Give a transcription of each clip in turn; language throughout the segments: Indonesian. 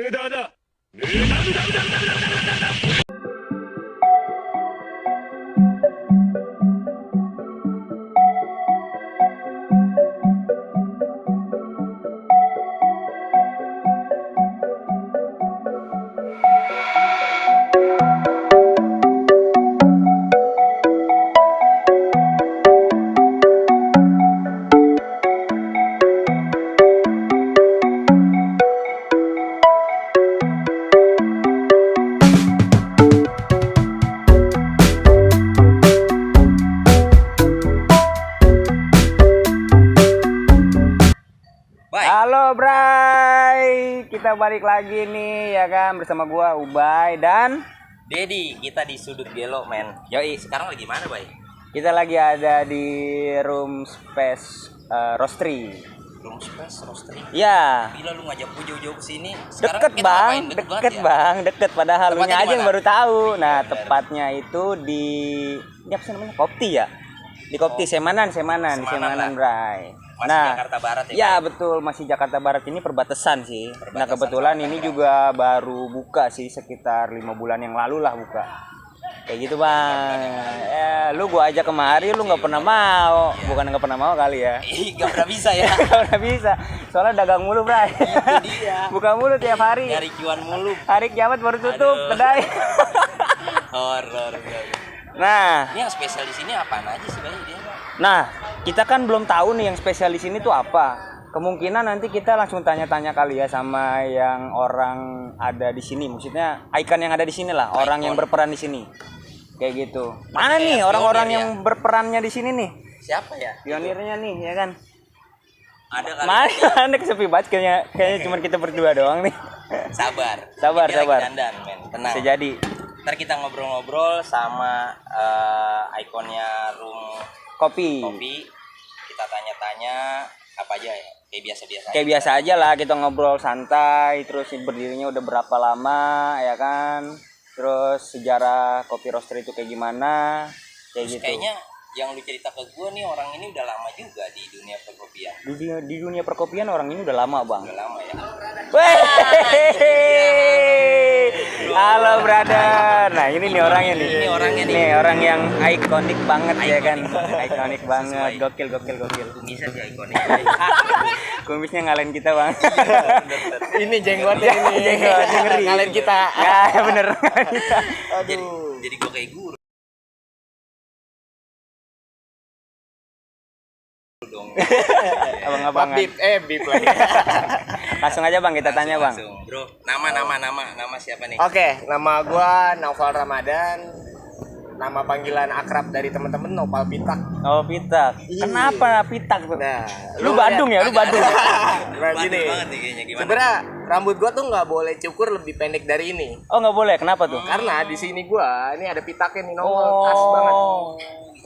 無駄だ。無駄無駄無駄無駄無駄無駄。Halo Bray, kita balik lagi nih ya kan bersama gua Ubay dan Dedi. Kita di sudut gelo men. Yoi. Sekarang lagi mana Bay? Kita lagi ada di room space roastery. Room space roastery. Ya. Gila lu ngajak gue jauh-jauh ke sini. Deket bang, deket padahal lu Tempatnya aja yang dimana? baru tahu. Nah Bener. tepatnya itu di apa sih namanya, Kopti ya? Di Kopti Semanan Semanan lah. Bray. Masih Jakarta Barat ya, ya Bay? betul, masih Jakarta Barat, ini perbatasan sih. Nah Perbatasan kebetulan Jakarta ini Barat. juga baru buka sih, sekitar 5 bulan yang lalu lah buka. Kayak gitu bang. Ya, lu gua ajak kemari, lu nggak pernah mau. Bukan nggak pernah mau kali ya. Ih, gak pernah bisa ya. Nggak pernah bisa. Soalnya dagang mulu Bray. Itu dia. Buka mulu tiap hari. Nyari cuan mulu. Hari kiamat baru tutup, Aduh. kedai. Horor. Nah, Ini yang spesial di sini apaan aja sih Bay dia? Nah, kita kan belum tahu nih yang spesial di sini tuh apa. Kemungkinan nanti kita langsung tanya-tanya kali ya sama yang orang ada di sini. Maksudnya ikon yang ada di sini lah, orang yang berperan di sini. Kayak gitu. Mana nih Kayak orang-orang pionir yang berperannya di sini nih? Siapa ya? Pionirnya nih, ya kan? Ada kali. Mana anda kesepi banget kayaknya cuma kita berdua doang nih. Sabar. Sabar, Ini lagi sabar. dandan, men. Tenang. Bisa jadi. Ntar kita ngobrol-ngobrol sama ikonnya room Kopi. kopi. Kita tanya-tanya apa aja ya, kayak biasa-biasa Kayak aja. biasa aja lah, kita ngobrol santai, terus berdirinya udah berapa lama ya kan, terus sejarah kopi roaster itu kayak gimana, kayak Terus gitu. kayaknya yang lu cerita ke gue nih, orang ini udah lama juga di dunia perkopian. Di dunia perkopian orang ini udah lama bang. Udah lama ya. Halo brother. Nah ini nih orangnya nih. Ini orangnya nih. Nih orang yang ikonik banget ya kan. Ikonik. Ikonik banget. Sesuai. Gokil. Bisa sih ikonik. Kumisnya ngalahin kita bang. Ini jenggotnya ini. Jenggotnya ngeri. Ngalahin kita. Ya bener. Jadi gue kayak guru dong. Abang-abangan. Bip lagi. Langsung aja bang kita tanya bang. Langsung, bro. Nama siapa nih? Oke, nama gua Naufal Ramadan. Nama panggilan akrab dari teman-teman Nopal Pitak. Oh pitak. Kenapa pitak tuh? Nah, Lu Badung ya, lu Badung. Nah, Bandung gini. banget nih kayaknya, gimana? Sebenarnya rambut gua tuh nggak boleh cukur lebih pendek dari ini. Oh nggak boleh, kenapa tuh? Karena di sini gua ini ada pitaknya nih nongol khas banget.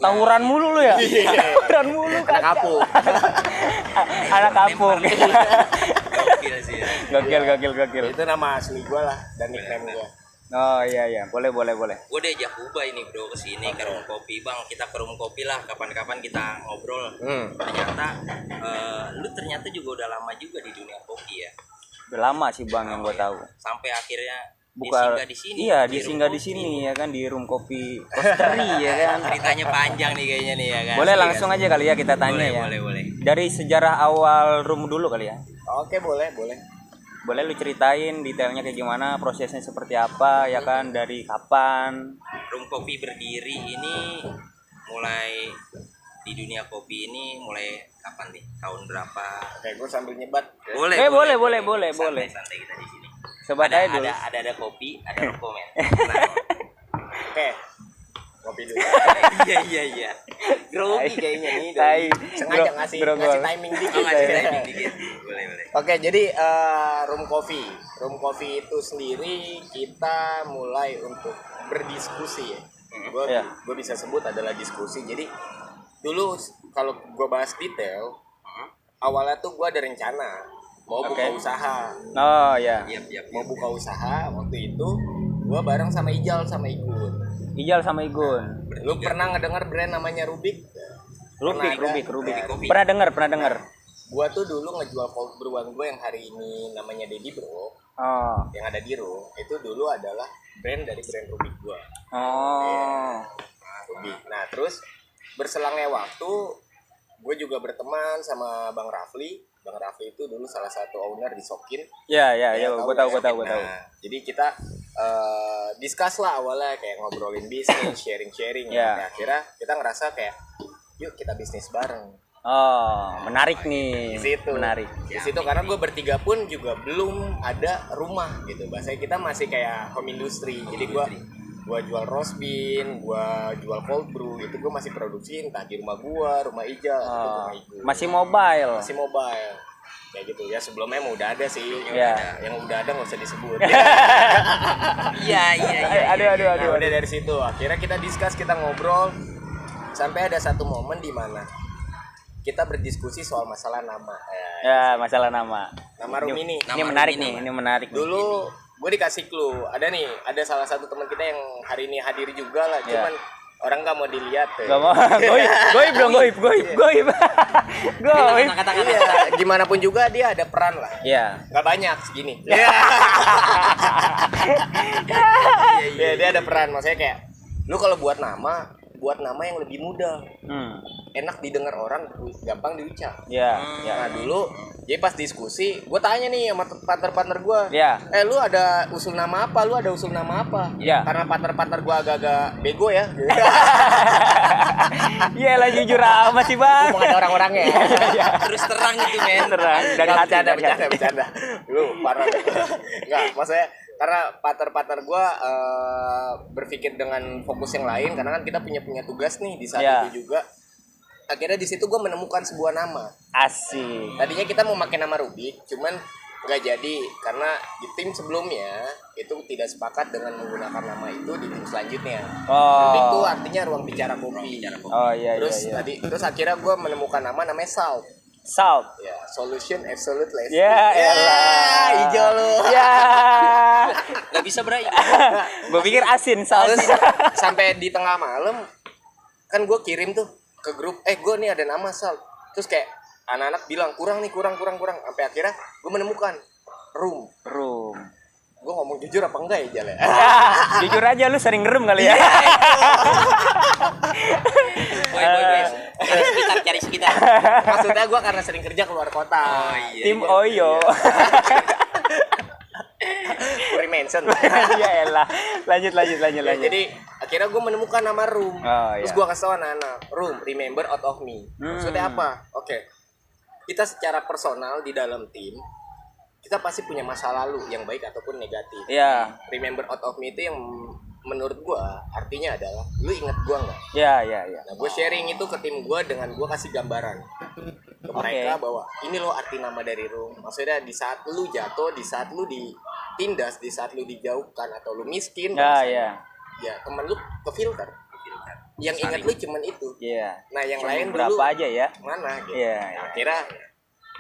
Tawuran mulu lu ya? Iya. Tawuran mulu kan? Anak kapuk. Anak kampung. Gokil sih ya. Gokil. Itu nama asli gua lah dan nickname gua. Oh iya, boleh. Gue diajak Ubay nih bro ke sini ke room kopi bang. Kita ke room kopi lah. Kapan-kapan kita ngobrol. Ternyata lu ternyata juga udah lama juga di dunia kopi ya. Udah lama sih bang yang gue tahu. Sampai akhirnya Buka disinggah di sini. Iya, room disinggah di kopi. sini ya kan, di room kopi roastery ya kan. Ceritanya panjang nih kayaknya nih ya kan. Boleh Asli, langsung asli. aja kali ya kita tanya ya. Boleh. Dari sejarah awal room dulu kali ya. Oke, boleh. Boleh lu ceritain detailnya kayak gimana, prosesnya seperti apa ya kan, dari kapan? Room kopi berdiri ini mulai di dunia kopi ini mulai kapan nih? Tahun berapa? Oke, gua sambil nyebat. Boleh. Boleh. Santai kita di sini. Sobat aja dulu. Ada kopi, ada rokok men. Tenang. Oke. Kopi dulu. Iya. Grogi kayaknya nih. Tai. Sengaja ngasih timing dikit. Oh, ngasih timing dikit. Boleh. Oke, jadi room coffee itu sendiri kita mulai untuk berdiskusi ya. Iya. Gue bisa sebut adalah diskusi. Jadi dulu kalau gue bahas detail, awalnya tuh gue ada rencana mau buka usaha. Oh ya. Iya. Mau buka usaha waktu itu gue bareng sama Ijal sama Igun. Ijal sama Igun. Lu pernah ngedengar brand namanya Rubik? Rubik. Kopi. Pernah denger. Gua tuh dulu ngejual cold brewan gue yang hari ini namanya Dedi Bro. Oh. yang ada di room itu dulu adalah brand dari brand Rubik gua. Oh. Rubik. Nah terus berselangnya waktu gue juga berteman sama Bang Rafli. Bang Rafli itu dulu salah satu owner di Sokin. Ya, gue tahu. Nah, jadi kita discuss lah awalnya kayak ngobrolin bisnis, sharing-sharing. Ya. Nah, akhirnya kita ngerasa kayak yuk kita bisnis bareng. Oh, menarik nih. Di situ. Menarik. Di situ karena gue bertiga pun juga belum ada rumah gitu. Bahasanya kita masih kayak home industry. Jadi gue jual roast bean, gue jual cold brew, itu gue masih produksi entah di rumah gue, rumah Ijal, atau rumah Igu. Masih mobile. Masih mobile. Kayak gitu ya, sebelumnya emang udah ada sih. Iya. Yang udah ada nggak usah disebut. Iya. Nah, udah dari situ akhirnya kita discuss, kita ngobrol sampai ada satu momen di mana kita berdiskusi soal masalah nama. Ya, masalah nama. Nama room ini. Ini menarik nih, ini menarik. Dulu gue dikasih clue, ada salah satu teman kita yang hari ini hadir juga lah, cuman orang nggak mau dilihat. Gak mau. Goib. Kata-kata. Iya, gimana pun juga dia ada peran lah. Iya. Nggak banyak segini. Iya, dia ada peran. Maksudnya kayak lu kalau buat nama yang lebih mudah, enak didengar orang, gampang diucap. Iya. Nah dulu, jadi pas diskusi, gue tanya nih sama partner gue, Iya. lu ada usul nama apa? Lu ada usul nama apa? Iya. Karena partner gue agak-agak bego ya. Iya lah, jujur amat sih bang. Ngomong ada orang-orangnya. Terus terang itu men. Terang dari hati. Bercanda. Lu parah. Enggak, maksudnya karena partner gue berpikir dengan fokus yang lain, karena kan kita punya tugas nih di saat itu juga. Akhirnya di situ gue menemukan sebuah nama. Asik. Tadinya kita mau pakai nama Rubik, cuman nggak jadi karena di tim sebelumnya itu tidak sepakat dengan menggunakan nama itu di tim selanjutnya. Rubik itu artinya ruang bicara kopi. Oh iya. Terus akhirnya gue menemukan namanya Salt. Ya, solution absolute. Ya elah. Hijau lu. Ya. Gak bisa berai. Gue pikir asin Salt. Terus sampai di tengah malam kan gue kirim tuh ke grup, gue nih ada nama Salt. Terus kayak anak-anak bilang kurang. Sampai akhirnya gue menemukan Room. Gue ngomong jujur apa enggak ya Jal ya? Jujur aja lu sering ngerem kali ya. Boy. Cari sekitar. Maksudnya gue karena sering kerja keluar kota. Oh iya. Tim Oyo. Free mention. Ya elah. Lanjut. Jadi akhirnya gue menemukan nama Room. Terus iya. gue kasih tau anak-anak, Room, remember out of me. Maksudnya apa? Oke. Kita secara personal di dalam tim, kita pasti punya masa lalu yang baik ataupun negatif. Iya. Remember out of me itu yang menurut gua artinya adalah lu inget gua nggak? Iya. Nah, gue sharing itu ke tim gua dengan gua kasih gambaran ke mereka bahwa ini loh arti nama dari Room. Maksudnya di saat lu jatuh, di saat lu ditindas, di saat lu dijauhkan atau lu miskin, ya temen lu kefilter. Yang inget lu cuman itu. Iya. Nah yang lain berapa dulu aja ya? mana gitu. Iya. Nah, akhirnya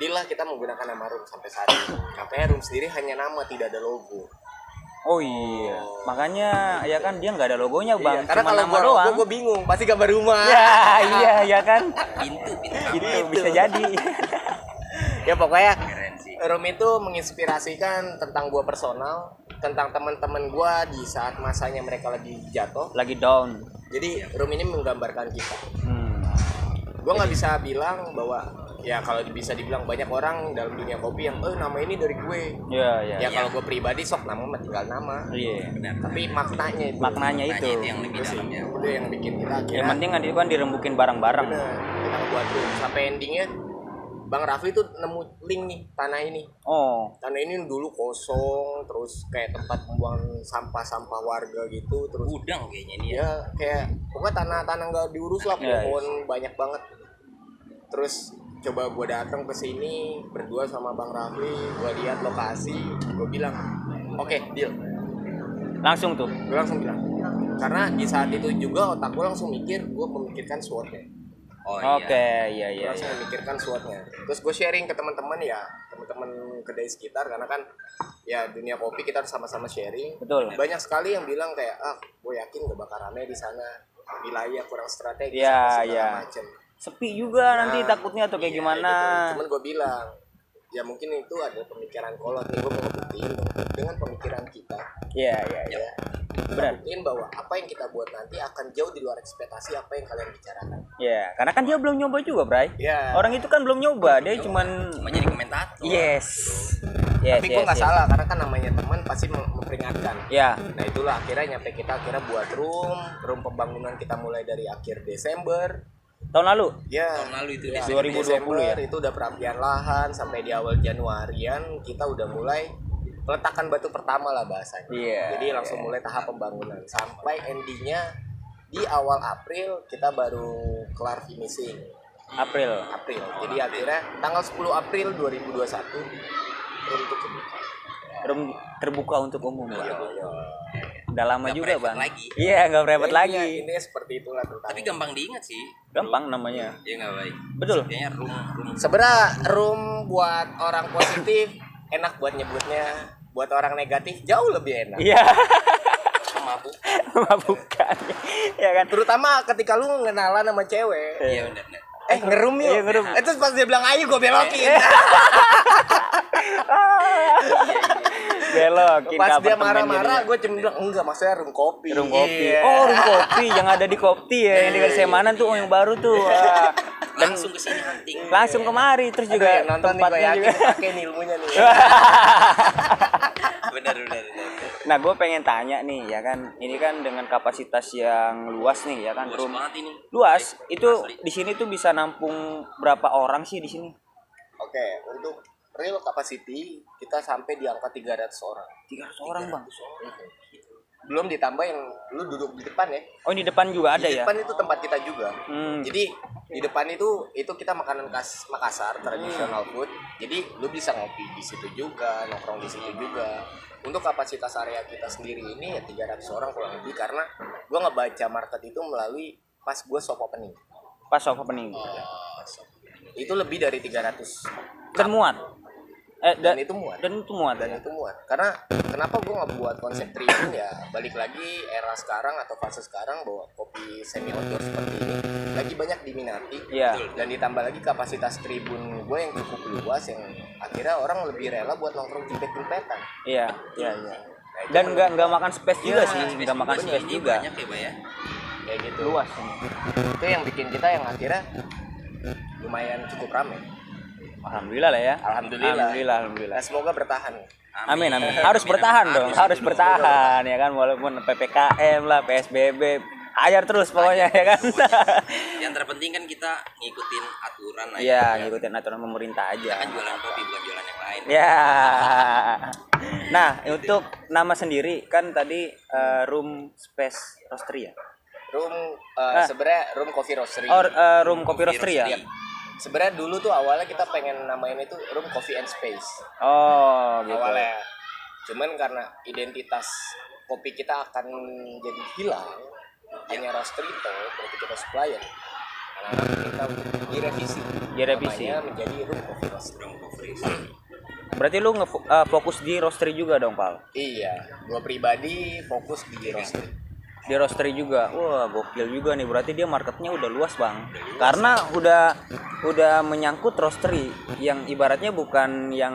Dila kita menggunakan nama Room sampai saat ini. Sampai Room sendiri hanya nama, tidak ada logo. Oh iya, makanya ya kan dia nggak ada logonya bang, Karena cuma kalau nama gua doang. gue bingung, pasti gambar rumah. Ya kan. Pintu. Gitu bisa jadi. Ya pokoknya Keren sih. Room itu menginspirasikan tentang gua personal, tentang teman-teman gua di saat masanya mereka lagi jatuh. Lagi down. Jadi Room ini menggambarkan kita. Gua nggak bisa bilang bahwa ya kalau bisa dibilang banyak orang dalam dunia kopi yang nama ini dari gue. Iya. Ya kalau gue pribadi sok nama tinggal nama. Iya. Tapi maknanya itu. Maknanya itu. yang lebih dalamnya. Itu yang bikin kita akhirnya. Yang penting kan itu kan dirembukin bareng-bareng. Bener, kita buat Room sampai endingnya Bang Rafli tuh nemu link nih tanah ini. Oh. Tanah ini dulu kosong, terus kayak tempat membuang sampah-sampah warga gitu, terus Gudang kayaknya ini ya. ya kayak pokoknya tanah nggak diurus lah, pohon banyak banget. Terus coba gue datang ke sini berdua sama Bang Rafli, gue lihat lokasi, gue bilang, oke, deal. Langsung tuh. Gue langsung bilang, karena di saat itu juga otak gue langsung mikir, gue memikirkan SWOT-nya. Oh iya. Oke, iya. Gue langsung memikirkan SWOT-nya. Terus gue sharing ke teman-teman ya, teman-teman kedai sekitar, karena kan ya dunia kopi kita harus sama-sama sharing. Betul. Banyak sekali yang bilang kayak, gue yakin gak bakal rame di sana, wilayah kurang strategis, Ya, segala macem. Sepi juga nanti takutnya atau kayak gimana. Gitu. Cuman gue bilang, ya mungkin itu ada pemikiran kolot nih, gue mau ngebuktiin dengan pemikiran kita. Iya. Benar. Mungkin bahwa apa yang kita buat nanti akan jauh di luar ekspektasi apa yang kalian bicarakan. Iya, karena kan dia belum nyoba juga, Bray. Iya. Orang itu kan belum nyoba, dia cuman Cuma jadi komentator. yes. Tapi gue nggak salah karena kan namanya teman pasti memperingatkan. Ya, Nah itulah akhirnya nyampe kita akhirnya buat room pembangunan kita mulai dari akhir Desember. tahun lalu. Ya, Tahun lalu itu ya, Desember. 2020 Desember ya? itu udah perapian lahan sampai di awal Januarian kita udah mulai peletakan batu pertama lah bahasanya. Iya, Jadi langsung mulai tahap pembangunan sampai endingnya di awal April kita baru kelar finishing. April. Jadi akhirnya tanggal 10 April 2021 room itu kebuka. Room terbuka untuk umum, Bang. Udah lama Nggak juga, private Bang. lagi. Iya, nggak private Ya, lagi. Ini seperti itulah terutama. Tapi gampang diingat sih. Gampang namanya. Ya nggak baik. Betul. Kayaknya room Sebenarnya room buat orang positif enak buat nyebutnya, buat orang negatif jauh lebih enak. Iya. mabuk. Bukan. Ya kan. Terutama ketika lu ngenalan sama cewek. Iya benar. Ngerum yuk. Iya, ngerum. Terus pas dia bilang ayo gue belokin. Belokin Pas ke dia apartemen marah-marah jadinya. gue cuma bilang enggak maksudnya room kopi. Room kopi. Iya. Oh, room kopi yang ada di Kopti ya, yang di Semanan tuh yang baru tuh. Wah. Dan Langsung ke sini hunting. langsung kemari terus Aduh, juga yang nonton nih gue tempatnya yakin juga. pakai nih ilmunya nih. Benar. Nah, gue pengen tanya nih ya kan, ini kan dengan kapasitas yang luas nih ya kan, Luas room banget ini. luas. Itu Asli. di sini tuh bisa nampung berapa orang sih di sini? Oke, untuk real capacity kita sampai di angka 300 orang. 300 orang, Bang. Belum ditambah yang lu duduk di depan ya. Oh, di depan juga ada Di ya? depan itu tempat kita juga. Hmm. Jadi di depan itu kita makanan khas Makassar, tradisional food. Jadi lu bisa ngopi di situ juga, nongkrong di situ juga. Untuk kapasitas area kita sendiri ini ya 300 orang kurang lebih karena gua ngebaca market itu melalui pas gua shop opening. Pas soft opening. Itu lebih dari 300. Dan muat. Dan itu muat. Dan itu muat. Dan itu muat. Karena kenapa gue nggak buat konsep tribun ya balik lagi era sekarang atau fase sekarang bahwa kopi semi outdoor seperti ini lagi banyak diminati. Iya. Dan ditambah lagi kapasitas tribun gue yang cukup luas yang akhirnya orang lebih rela buat nongkrong jempet-jempetan. Iya. Nah, itu Dan nggak makan space juga Ya, sih, nggak makan space space ini juga. Banyak ya, Pak ya. kayak gitu. Luas. Itu yang bikin kita yang akhirnya lumayan cukup ramai. Alhamdulillah lah ya. Alhamdulillah. Alhamdulillah. Nah, semoga bertahan. Amin. Harus bertahan dong, harus bertahan ya kan, walaupun PPKM lah, PSBB, ajar terus pokoknya ya kan. Yang terpenting kan kita ngikutin aturan aja. Iya, ngikutin aturan pemerintah Kita kan aja. jualan kopi bukan jualan yang lain. Ya. Nah, untuk nama sendiri kan tadi Room Space Roastery ya. Room sebenarnya room coffee roastery. Oh, Room Kopi Roastery ya. Sebenarnya dulu tuh awalnya kita pengen namain itu room coffee and space. Oh, gitu. Awalnya. Cuman karena identitas kopi kita akan jadi hilang, hanya roastery itu berarti kita supplier. Anak-anak kita untuk direvisi. Direvisi. Namanya menjadi room coffee roastery. Room coffee. Berarti lu fokus di roastery juga dong, Pal? Iya, gua pribadi fokus di roastery. Di roastery juga. Wah, gokil juga nih. Berarti dia marketnya udah luas, Bang. Karena udah menyangkut roastery yang ibaratnya bukan yang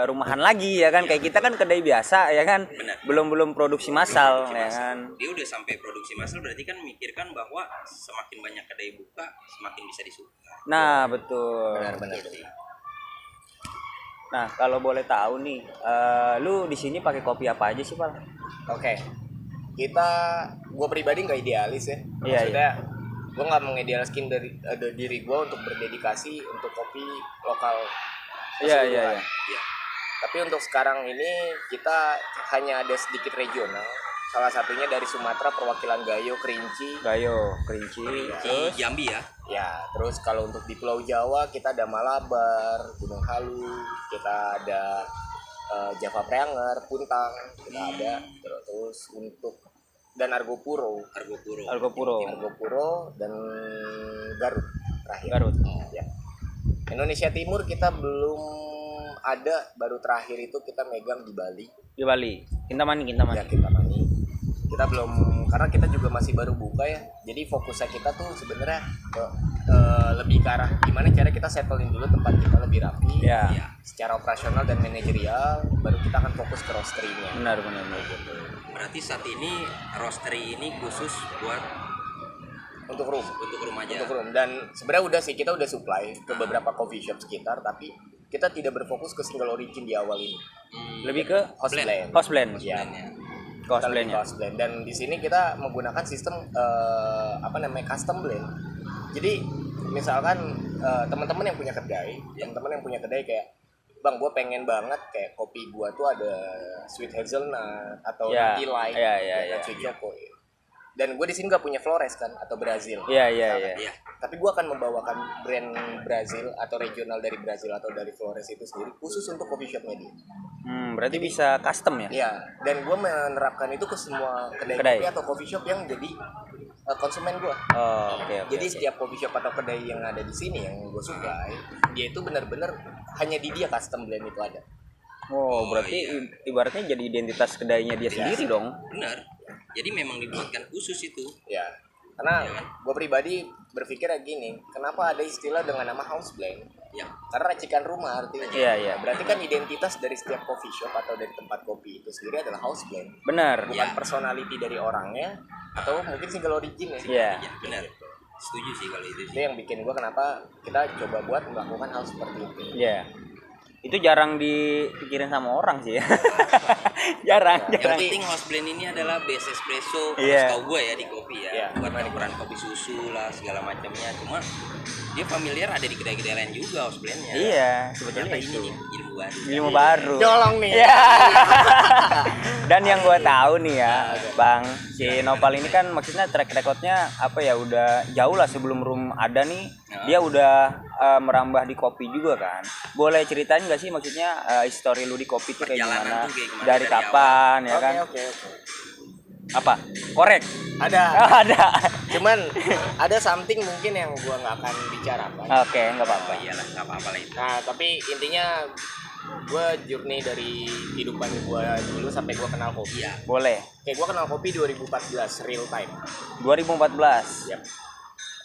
rumahan lagi ya kan. Kayak kita kan kedai biasa ya kan. Benar. Belum produksi massal ya kan. Dia udah sampai produksi massal berarti kan mikirkan bahwa semakin banyak kedai buka semakin bisa disuka. Nah, betul. Benar. Nah, kalau boleh tahu nih, lu di sini pakai kopi apa aja sih, Pal? Oke. Gue pribadi nggak idealis ya. Iya, Maksudnya gue nggak mengidealiskan dari diri gue untuk berdedikasi untuk kopi lokal. Iya. Iya. Tapi untuk sekarang ini kita hanya ada sedikit regional. Salah satunya dari Sumatera perwakilan Gayo, Kerinci. Gayo, Kerinci, Di Jambi ya. Ya, terus kalau untuk di Pulau Jawa kita ada Malabar, Gunung Halu, kita ada Java Preanger, Puntang, kita ada terus untuk dan Argopuro dan Garut terakhir. Garut. Ya. Indonesia Timur kita belum ada, baru terakhir itu kita megang di Bali. Di Bali. Kintamani. Ya, Kintamani. Kita Kita belum, karena kita juga masih baru buka ya. Jadi fokusnya kita tuh sebenarnya lebih ke arah gimana cara kita settlein dulu tempat kita lebih rapi. Ya. Secara operasional dan manajerial, baru kita akan fokus ke roastery-nya. Benar gitu. Berarti saat ini roastery ini khusus buat Untuk room. untuk room aja. Untuk room. Dan sebenarnya udah sih, kita udah supply ke beberapa coffee shop sekitar, tapi kita tidak berfokus ke single origin di awal ini. Lebih ke House blend. house blend. Ya. House Kita lebih blendnya. house blend. Dan di sini kita menggunakan sistem custom blend. Jadi misalkan teman-teman yang punya kedai, kayak Bang, gue pengen banget kayak kopi gue tuh ada sweet hazelnut atau Ya. nutty light, Ya. sweet choco. Dan gue di sini gak punya Flores kan atau Brazil. Iya. Iya. Tapi gue akan membawakan brand Brazil atau regional dari Brazil atau dari Flores itu sendiri khusus untuk coffee shopnya dia. Berarti bisa custom ya? Iya, dan gue menerapkan itu ke semua kedai kopi atau coffee shop yang jadi konsumen gue. Oh, oke. Jadi setiap coffee shop atau kedai yang ada di sini yang gue supply, dia itu benar-benar hanya di dia custom blend itu ada. Oh, berarti ibaratnya jadi identitas kedainya dia sendiri dong. Benar. Jadi memang dibuatkan khusus itu. Ya, karena gue pribadi berpikir gini, kenapa ada istilah dengan nama house blend? Ya. Karena racikan rumah artinya. Iya. Berarti kan identitas dari setiap coffee shop atau dari tempat kopi itu sendiri adalah house blend. Benar. Bukan personality dari orangnya atau mungkin single origin ya. Iya. Ya, benar. Setuju sih kalau itu Itu sih. yang bikin gue kenapa kita coba buat melakukan hal seperti itu. Iya. Itu jarang dipikirin sama orang sih ya. jarang. Yang penting house blend ini adalah base espresso, kalau Iya. setahu gue ya di kopi ya. Iya. Buat ukuran kopi susu lah segala macamnya. Cuma dia familiar ada di kedai-kedai lain juga house blendnya. Iya, Ternyata sebetulnya ini itu. nih ilmu baru. Ilmu baru. Nyolong nih. Iya. Dan yang gue tahu nih ya, Bang, si Nopal ini kan maksudnya track recordnya apa ya, udah jauh lah sebelum room ada nih. Dia udah merambah di kopi juga kan. Boleh ceritain nggak sih maksudnya history lu di kopi tuh kayak Perjalanan gimana? tuh kayak gimana Dari dari kapan ya kan? Oke. Apa? Korek. Ada. Ada. Cuman ada something mungkin yang gua nggak akan bicarakan. Oke, nggak apa-apa. Oh iyalah, nggak apa-apa lah itu. Nah, tapi intinya gue journey dari kehidupan gue dulu sampai gue kenal kopi. Iya. Boleh. Kayak gue kenal kopi 2014 real time. 2014. Yap.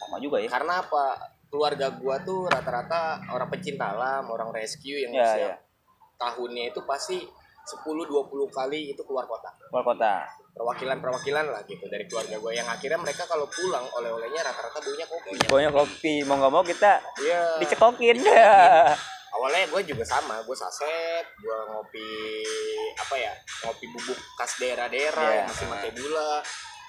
Lama juga ya. Karena apa? Keluarga gue tuh rata-rata orang pecinta alam, orang rescue yang Ya, setiap ya. tahunnya itu pasti 10-20 kali itu keluar kota. Keluar kota. Perwakilan lah gitu dari keluarga gue yang akhirnya mereka kalau pulang oleh-olehnya rata-rata baunya kopi. Pokoknya kopi. Mau nggak mau kita Iya. dicekokin. Awalnya gue juga sama, gue saset, gue ngopi ngopi bubuk khas daerah-daerah Iya. yang masih pakai gula.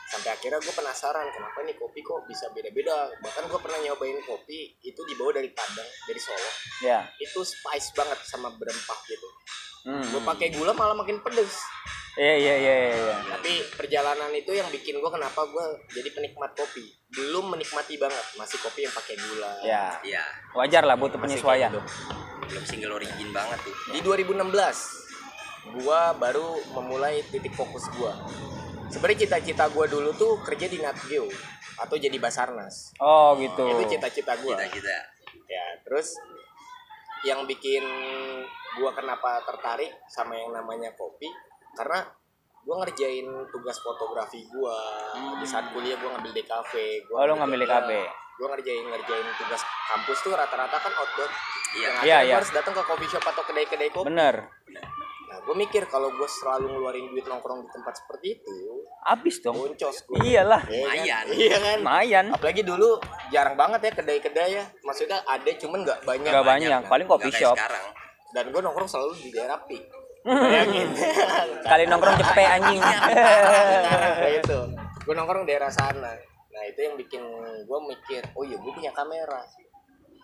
Sampai akhirnya gue penasaran kenapa nih kopi kok bisa beda-beda. Bahkan gue pernah nyobain kopi itu dibawa dari Padang, dari Solo. Ya. Itu spice banget sama berempah gitu. Hmm. Gue pakai gula malah makin pedes. Iya. Tapi perjalanan itu yang bikin gue kenapa gue jadi penikmat kopi. Belum menikmati banget masih kopi yang pakai gula. Ya. Iya. Wajar lah butuh Masih penyesuaian. kayak gitu. Belum single origin banget tuh. Di 2016 gua baru memulai titik fokus gua. Sebenarnya cita-cita gua dulu tuh kerja di Nat Geo atau jadi Basarnas. Oh gitu. Itu cita-cita gua. Kita. Ya, terus yang bikin gua kenapa tertarik sama yang namanya kopi karena gua ngerjain tugas fotografi gua di saat kuliah. Gua ngambil DKV. Oh, lo ngambil DKV. Gua ngerjain tugas kampus tuh rata-rata kan outdoor. Iya. Yang Iya, akhirnya iya. gua harus datang ke coffee shop atau kedai-kedai kopi. Bener. Nah, gue mikir kalau gue selalu ngeluarin duit nongkrong di tempat seperti itu, Abis dong. boncos gue. Iyalah. Lumayan. Iya kan? Lumayan. Apalagi dulu jarang banget ya kedai-kedai ya. Maksudnya ada cuman nggak banyak. Nggak banyak. Paling kopi Nggak kayak shop. sekarang. Dan gue nongkrong selalu di daerah Pik. Bayangin. Kali nongkrong cepet anjing. Kayak itu. Gue nongkrong daerah sana. Nah itu yang bikin gue mikir, oh iya gue punya kamera.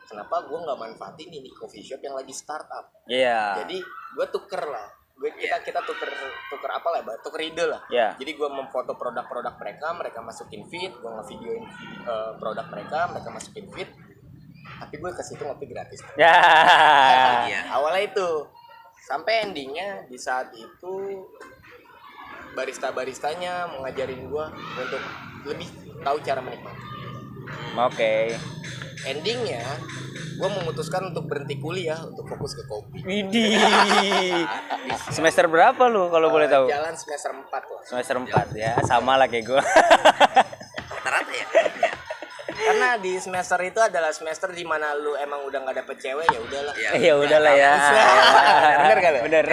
Kenapa gue nggak manfaatin ini coffee shop yang lagi startup? Iya. Jadi gue tuker lah. Kita tuker apa lah, tuker ide lah. Iya. Jadi gue memfoto produk-produk mereka masukin feed, gue ngevideoin produk mereka masukin feed. Tapi gue ke situ ngopi gratis. Ya. Iya. Awalnya itu, sampai endingnya di saat itu barista-baristanya mengajarin gue untuk lebih tahu cara menikmati. Oke. Endingnya gue memutuskan untuk berhenti kuliah untuk fokus ke kopi. Widih. Semester berapa lu kalau boleh tahu? Jalan semester 4 lah. Semester 4 ya, sama lah kayak gua. Rata-rata ya. Karena di semester itu adalah semester di mana lu emang udah nggak dapet cewek, ya udahlah. Ya udahlah ya. Bener kan? Bener.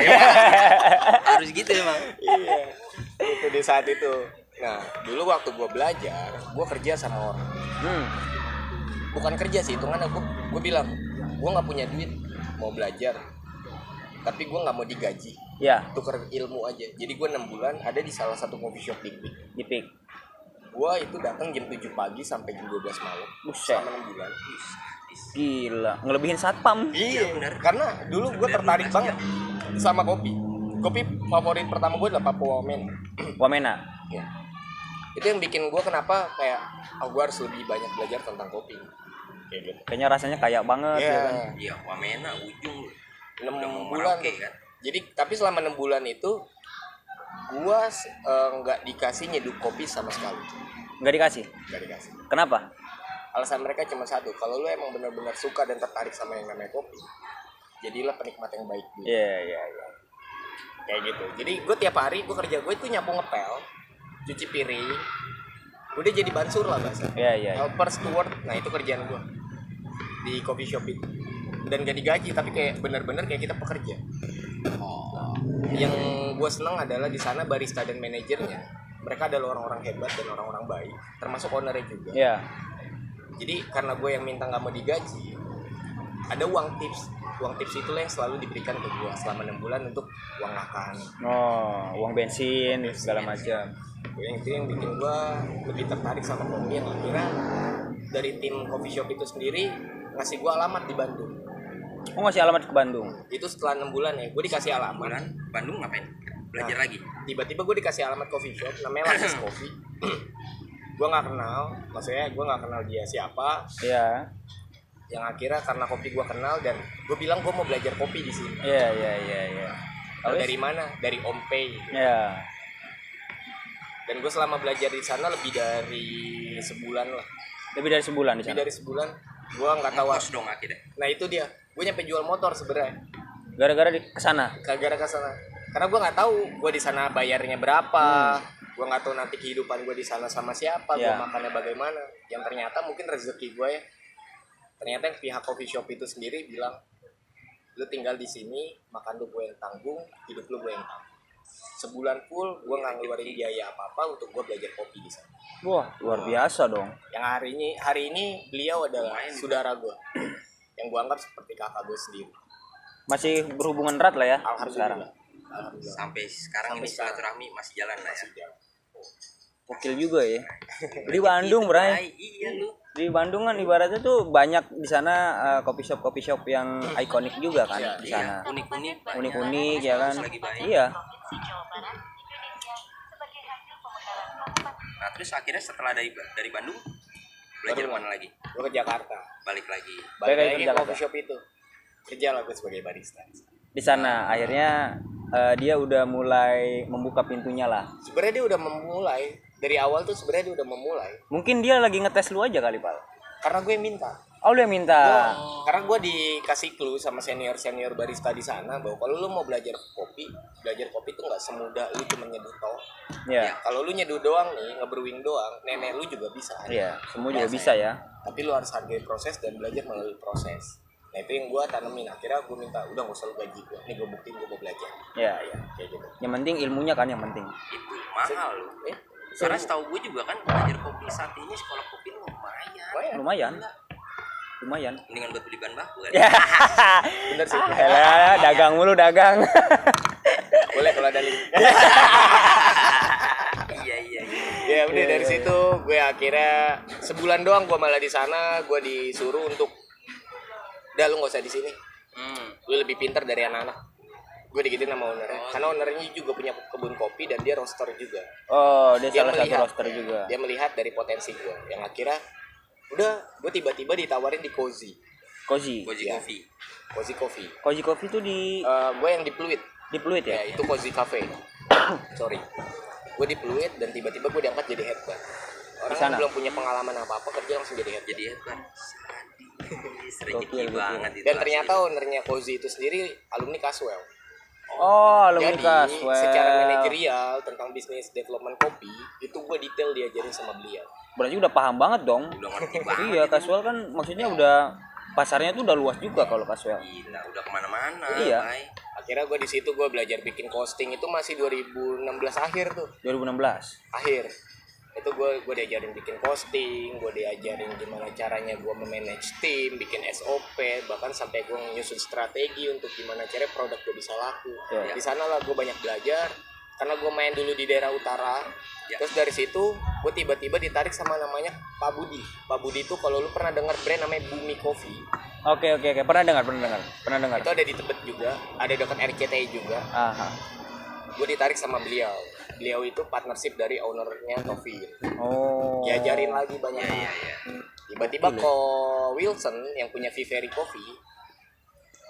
Harus gitu emang. Iya. Itu di saat itu. Nah, dulu waktu gue belajar, gue kerja sama orang. Bukan kerja sih, hitungannya gue bilang, gue nggak punya duit mau belajar, tapi gue nggak mau digaji. Ya, Tuker ilmu aja. Jadi gue 6 bulan ada di salah satu coffee shop di Pik. di Pik. Gue itu datang jam 7 pagi sampai jam 12 malam. Buset. Selama 6 bulan. Gila, ngelebihin satpam. Iya benar. Karena dulu gue tertarik banget sama kopi. Kopi favorit pertama gue adalah Papua Wamena. Wamena. Ya. Itu yang bikin gue kenapa kayak gue harus lebih banyak belajar tentang kopi. Kayak gitu. Kayaknya rasanya kayak banget ya kan. Iya, Wamena ujung 6 udah mau bulan Merauke kan. Jadi tapi selama 6 bulan itu gue nggak dikasih nyeduh kopi sama sekali. Nggak dikasih. Nggak dikasih. Kenapa? Alasan mereka cuma satu, kalau lu emang benar-benar suka dan tertarik sama yang namanya kopi, jadilah penikmat yang baik dulu. Iya. Kayak gitu. Jadi gue tiap hari gue kerja gue itu nyapu ngepel, cuci piring, udah jadi bansur lah bahasa. Iya. Helper, steward, nah itu kerjaan gue di coffee shop itu. Dan gak digaji, tapi kayak benar-benar kayak kita pekerja. Yang gue seneng adalah di sana barista dan manajernya, mereka adalah orang-orang hebat dan orang-orang baik, termasuk ownernya juga. Iya. Jadi karena gue yang minta nggak mau digaji, ada uang tips. Uang tips itulah yang selalu diberikan ke gue selama 6 bulan untuk uang makan. Oh, uang bensin segala macam. Yang itu yang bikin gue lebih tertarik sama kopi, yang akhirnya dari tim coffee shop itu sendiri ngasih gue alamat di Bandung. Oh, ngasih alamat ke Bandung. Itu setelah 6 bulan ya, gue dikasih alamat. Bulan Bandung ngapain? Belajar Nah, lagi. Tiba-tiba gue dikasih alamat coffee shop, namanya Lasis Coffee. Gue nggak kenal, maksudnya gue nggak kenal dia siapa. Iya. Yang akhirnya karena kopi gue kenal dan gue bilang gue mau belajar kopi di sini. Iya. Kalau Terus? dari mana? Dari Om Pei. Iya. Dan gue selama belajar di sana lebih dari sebulan lah. Lebih dari sebulan di Lebih sana. dari sebulan. Gue nggak tahu. Ngekos dong akhirnya. Nah itu dia. Gue nyampe jual motor sebenarnya. Gara-gara di kesana. Gara-gara ke sana. Karena gue nggak tahu gue di sana bayarnya berapa. Gue nggak tahu nanti kehidupan gue di sana sama siapa. Gue Iya. makannya bagaimana. Yang ternyata mungkin rezeki gue ya. Ternyata yang pihak coffee shop itu sendiri bilang, lu tinggal di sini, makan lu gue yang tanggung, hidup lu gue yang tanggung. Sebulan full gue nggak ngeluarin biaya apa-apa untuk gue belajar kopi di sana. Wah, luar biasa dong. Yang hari ini beliau adalah saudara gue, yang gue anggap seperti kakak gue sendiri. Masih berhubungan erat lah ya sekarang. Alhamdulillah. Sampai sekarang Sampai ini sekarang. silaturahmi masih jalan lah ya. Gokil juga ya. Di Bandung, Bray. Iya lu. Di Bandung kan ibaratnya tuh banyak di sana coffee shop yang ikonik juga kan Iya, di sana. Unik-unik. Unik-unik ya kan. Lagi baik. Iya. Nah terus akhirnya setelah dari Bandung belajar Baru mana lagi? Gue ke Jakarta, Balik lagi. Balik lagi ke ke Jakarta. coffee shop itu. Kerja lah gue sebagai barista. Di sana akhirnya dia udah mulai membuka pintunya lah. Sebenarnya dia udah memulai dari awal tuh sebenarnya dia udah memulai Mungkin dia lagi ngetes lu aja kali, Pak. karena gue minta. Oh, lu yang minta. Karena gue dikasih clue sama senior barista di sana bahwa kalau lu mau belajar kopi tuh nggak semudah lu cuma nyeduh toh. Iya. Kalau lu nyeduh doang nih, ngebrewing doang, nenek lu juga bisa. Iya, semua juga bisa ya. Tapi lu harus hargai proses dan belajar melalui proses. Nah itu yang gue tanemin. Akhirnya gue minta, udah gak usah lu gaji gue. Nih gue buktiin gue mau belajar. Iya. Kayak gitu. Yang penting ilmunya kan yang penting. Itu mahal lu. Karena setahu gue juga kan belajar kopi saat ini sekolah kopi lu lumayan. Lumayan. Mendingan buat beli bahan baku kan. Ya. Bener sih. Alah, dagang mulu dagang. Boleh kalau ada link. Iya. Ya udah dari situ gue akhirnya sebulan doang gue malah di sana. Gue disuruh untuk, udah lu nggak usah di sini. Lu lebih pintar dari anak-anak. Gue digituin sama ownernya. Karena ownernya juga punya kebun kopi dan dia roaster juga. Oh, dia salah satu melihat, roaster juga. Dia melihat dari potensi gue. Yang akhirnya udah gue tiba-tiba ditawarin di Cozy Cozy. Koji Iya. Coffee. Cozy Coffee. Cozy Coffee tuh di Gue yang di Pluit. Pluit ya? Ya itu Cozy Cafe. Sorry. Gue di Pluit dan tiba-tiba gue diangkat jadi head bar. Orang Di sana? yang belum punya pengalaman apa-apa kerja langsung jadi head bar. Jadi hebat. Rezeki banget itu. Dan ternyata ownernya Cozy itu sendiri alumni Caswell. Oh, alumni Jadi Caswell. secara manajerial tentang bisnis development kopi itu gue detail diajarin sama beliau. Berarti udah paham banget dong. Udah ngerti banget. Iya, Caswell kan maksudnya udah pasarnya tuh udah luas juga kalau Caswell. Gila, udah kemana-mana. Iya. Bay. Akhirnya gue di situ gue belajar bikin costing itu masih 2016 akhir tuh. 2016. Akhir. Itu gue diajarin bikin posting, gue diajarin gimana caranya gue memanage tim, bikin SOP, bahkan sampai gue nyusun strategi untuk gimana caranya produk gue bisa laku. Yeah. Di sana lah gue banyak belajar, karena gue main dulu di daerah utara. Yeah. Terus dari situ gue tiba-tiba ditarik sama namanya Pak Budi. Pak Budi itu kalau lu pernah dengar brand namanya Bumi Coffee. Oke. Pernah dengar. Itu ada di Tebet juga, ada dekat RCTI juga. Aha. Gue ditarik sama beliau. Beliau itu partnership dari ownernya Taufik. Oh. Diajarin lagi banyak. Iya. Tiba-tiba Ko Wilson yang punya Viveri Coffee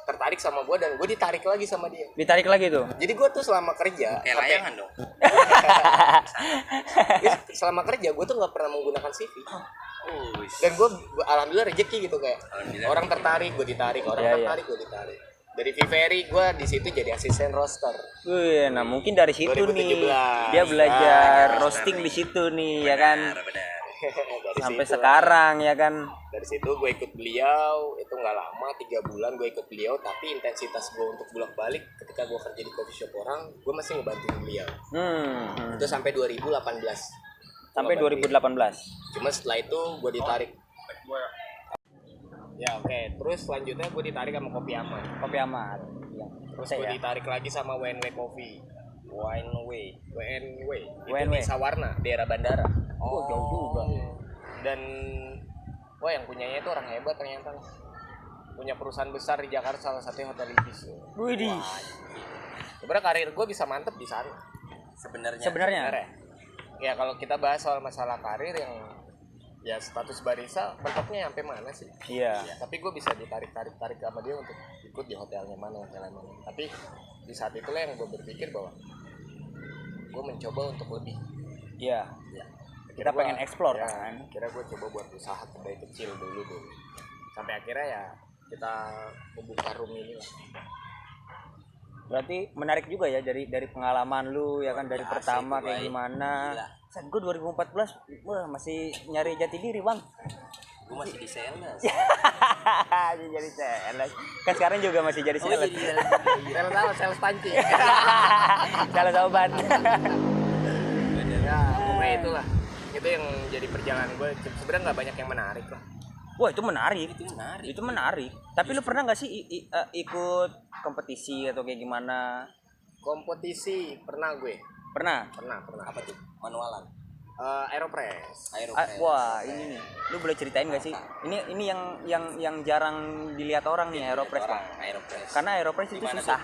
tertarik sama gue dan gue ditarik lagi sama dia. Ditarik lagi tuh. Jadi gue tuh selama kerja Kayak layangan dong. selama kerja gue tuh nggak pernah menggunakan CV. Wis. Dan gue alhamdulillah rezeki gitu kayak Alhamdulillah. orang tertarik gue ditarik, orang Iya, tertarik gue ditarik. Dari Viveri gue di situ jadi asisten roster. Wih, nah mungkin dari situ 2017. nih dia belajar Nah, roasting di situ nih ya kan. Benar. Dari Sampai situ, sekarang ya kan. dari situ gue ikut beliau, itu nggak lama, 3 bulan gue ikut beliau, tapi intensitas gue untuk bolak-balik ketika gue kerja di coffee shop orang, gue masih ngebantuin beliau. Itu sampai 2018. Sampai Gua bantuin. 2018. Cuma setelah itu gue ditarik. Ya oke, terus selanjutnya gue ditarik sama Kopi Aman. Kopi amat. Iya. Terus Saya gue ya. ditarik lagi sama WNW Coffee. WNW. WNW itu WNW. di Sawarna, daerah bandara. Oh, jauh juga. Dan wah yang punyanya itu orang hebat ternyata. Punya perusahaan besar di Jakarta, salah satunya Hotel Ibis. Widih. Sebenarnya karir gue bisa mantep di sana. Sebenarnya. Sebenarnya. Ya kalau kita bahas soal masalah karir yang ya status barista mentoknya sampai mana sih? Iya. Tapi gue bisa ditarik sama dia untuk ikut di hotelnya mana. Tapi di saat itulah yang gue berpikir bahwa gue mencoba untuk lebih. Iya. Ya. Kita pengen explore ya, kan. Kira gue coba buat usaha kedai kecil dulu. Sampai akhirnya ya kita membuka room ini lah. Berarti menarik juga ya dari pengalaman lu ya kan dari Asik, pertama Bay. kayak gimana. Gila. Saat gue 2014 wah masih nyari jati diri, Bang. Gue masih di sales. Jadi sales. Kan sekarang juga masih jadi sales. Sales pancing. Sales obat. Ya pokoknya itulah. Itu yang jadi perjalanan gue. Sebenarnya nggak banyak yang menarik lah. Wah, itu menarik. Itu menarik. Itu menarik. Tapi lu pernah nggak sih ikut kompetisi atau kayak gimana? Kompetisi pernah gue. Pernah. Apa tuh? Manualan. Aeropress. Aeropress. Wah, ini nih. Lu boleh ceritain nggak sih? Ini yang jarang dilihat orang nih Aeropress, Pak. Aeropress. Karena Aeropress itu Gimana susah.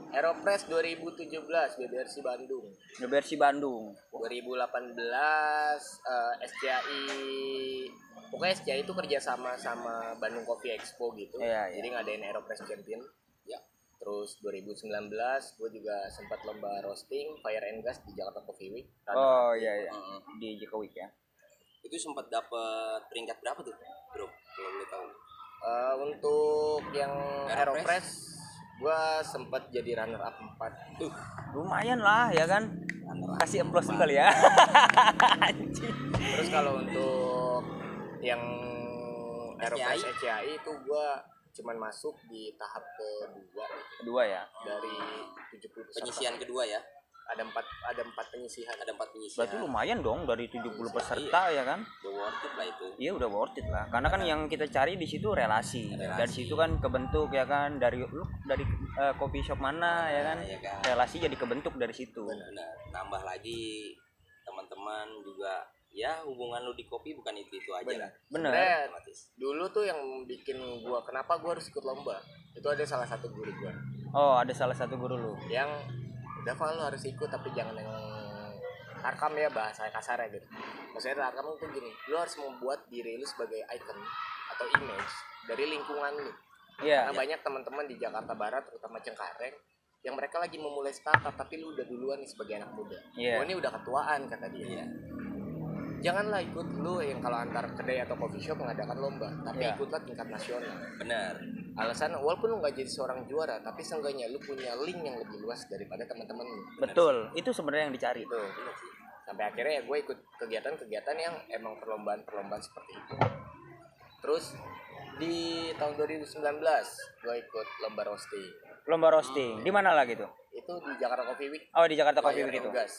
Aeropress 2017 BBRC Bandung. BBRC Bandung. 2018 SCI. Pokoknya SCI itu kerja sama Bandung Coffee Expo gitu. Iya, iya. Jadi ngadain Aeropress Champion. Ya. Terus 2019 gue juga sempat lomba roasting Fire and Gas di Jakarta Coffee Week. Oh iya. Di Jokowi ya. Itu sempat dapat peringkat berapa tuh, Bro? Kalau boleh tahu. Untuk yang Aeropress? Aeropress gue sempat jadi runner up 4. Lumayan lah ya kan. Kasih applause kali ya. Terus kalau untuk yang Aeropress SCI itu gue cuman masuk di tahap Kedua ya. dari 70 peserta. Penyisian kedua ya. Ada empat penyisihan. Ada 4 penyisian. Berarti lumayan dong dari 70 peserta ya kan. Udah worth it lah itu. Iya udah worth it lah. Karena kan yang kita cari di situ relasi. Dari situ kan kebentuk ya kan dari coffee shop mana ya kan. ya kan. Relasi jadi kebentuk dari situ. Benar. Tambah lagi teman-teman juga ya hubungan lu di kopi bukan itu aja lah. Bener. Sebenarnya dulu tuh yang bikin gua kenapa gua harus ikut lomba. Itu ada salah satu guru gua Oh, ada salah satu guru lu. yang udah Val, lu harus ikut tapi jangan yang tarkam ya, bahasa kasar ya gitu. Maksudnya tarkam itu gini, lu harus membuat diri lu sebagai icon atau image dari lingkungan lu. Iya. Karena banyak teman-teman di Jakarta Barat terutama Cengkareng yang mereka lagi memulai startup tapi lu udah duluan nih sebagai anak muda. Iya. Gua ini udah ketuaan kata dia. janganlah ikut lu yang kalau antar kedai atau coffee shop mengadakan lomba, tapi Iya. ikutlah tingkat nasional. Benar. Alasan walaupun lu nggak jadi seorang juara, tapi seenggaknya lu punya link yang lebih luas daripada teman-teman lu. Betul, itu sebenarnya yang dicari. Itu. Sampai akhirnya ya gue ikut kegiatan-kegiatan yang emang perlombaan-perlombaan seperti itu. Terus di tahun 2019 gue ikut lomba roasting. Lomba roasting. Di mana lagi tuh? Itu di Jakarta Coffee Week. Oh, di Jakarta Coffee Layar Week itu. Gas.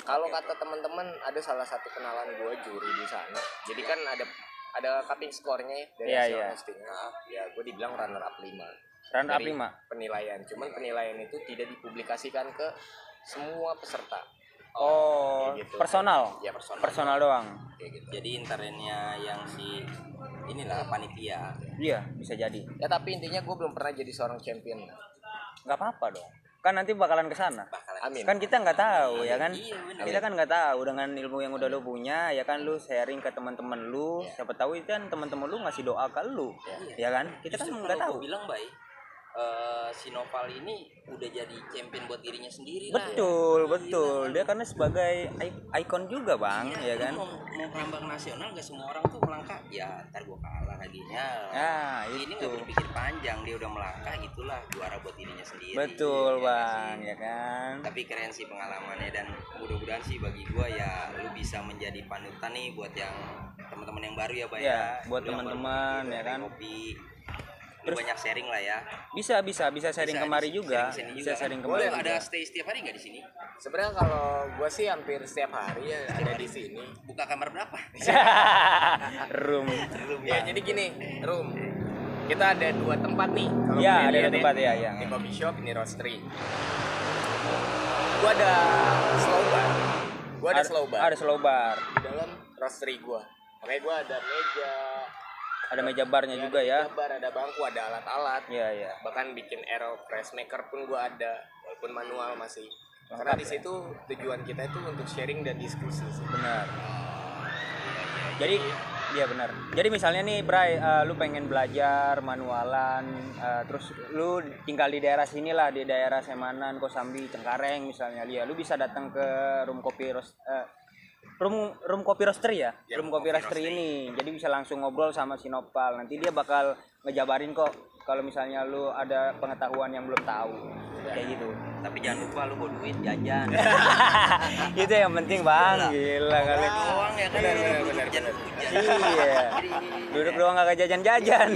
Kalau kata teman-teman ada salah satu kenalan gue juri di sana. Jadi kan ada cupping score-nya ya dari Iya, hasil iya. roasting. Ya gue dibilang runner up 5. Runner up Dari 5. penilaian. Cuman penilaian itu tidak dipublikasikan ke semua peserta. Oh, Kayak gitu. personal. Ya personal. Personal doang. Kayak gitu. Jadi internetnya yang si inilah panitia. Iya, bisa jadi. Ya tapi intinya gue belum pernah jadi seorang champion. Nggak apa-apa dong. Kan nanti bakalan ke sana. Bakalan Amin. Kan kita nggak tahu ya kan. Iya, benar. Kita kan nggak tahu dengan ilmu yang udah lu punya ya kan, lu sharing ke teman-teman lu. Iya. Siapa tahu itu kan teman-teman lu ngasih doa ke lu. Ya kan? Kita kan Justru nggak kalau tahu. gua bilang baik, si Noval ini udah jadi champion buat dirinya sendiri lah. Betul, betul. Dia karena sebagai ikon juga, Bang, ya kan? Mau merambah nasional gak semua orang tuh melangkah. Ya, ntar gua kalah lagi. Ya, Nah, ini itu. nggak berpikir panjang, dia udah melangkah, itulah juara buat dirinya sendiri. Betul, Ya, Bang, sih? ya kan? Tapi keren sih pengalamannya, dan mudah-mudahan sih bagi gua ya lu bisa menjadi panutan nih buat yang teman-teman yang baru ya, Bay. Ya, buat Lu yang baru teman-teman, ngopi, ya kan? Kopi. Lu banyak sharing lah ya. Bisa sharing Bisa, kemari juga. sharing-sharing Bisa juga, sharing kan? kemari. Lu ada juga. stay setiap hari nggak di sini? Sebenarnya kalau gue sih hampir setiap hari ya ada di sini. Buka kamar berapa? Room. Ya jadi gini, Rum. Kita ada 2 tempat nih. Kalau Ya, boleh ada lihat 2 tempat ya, ya. Ini coffee shop, ini roastery. Gua ada slow bar. Gua ada slow bar. Ada slow bar. Di dalam roastery gua. Makanya gua ada meja. Ada meja barnya juga ya. Ada bar, ada bangku, ada alat-alat. Iya, iya. Bahkan bikin aeropress maker pun gua ada, walaupun manual masih. Karena di situ tujuan kita itu untuk sharing dan diskusi sih. Benar. Jadi iya benar. Jadi misalnya nih Bray, lu pengen belajar manualan, terus lu tinggal di daerah sini lah, di daerah Semanan, Kosambi, Cengkareng misalnya, dia lu bisa datang ke room kopi room kopi roastery ya, Ya, room kopi roastery ini. Jadi bisa langsung ngobrol sama si Nopal. Nanti dia bakal ngejabarin kok kalau misalnya lu ada pengetahuan yang belum tahu. Kayak gitu. Tapi jangan lupa lu bawa duit jajan. Itu yang penting, Bang. Gila kali. Doang ya kan. Benar. Iya. Duduk doang kagak jajan-jajan.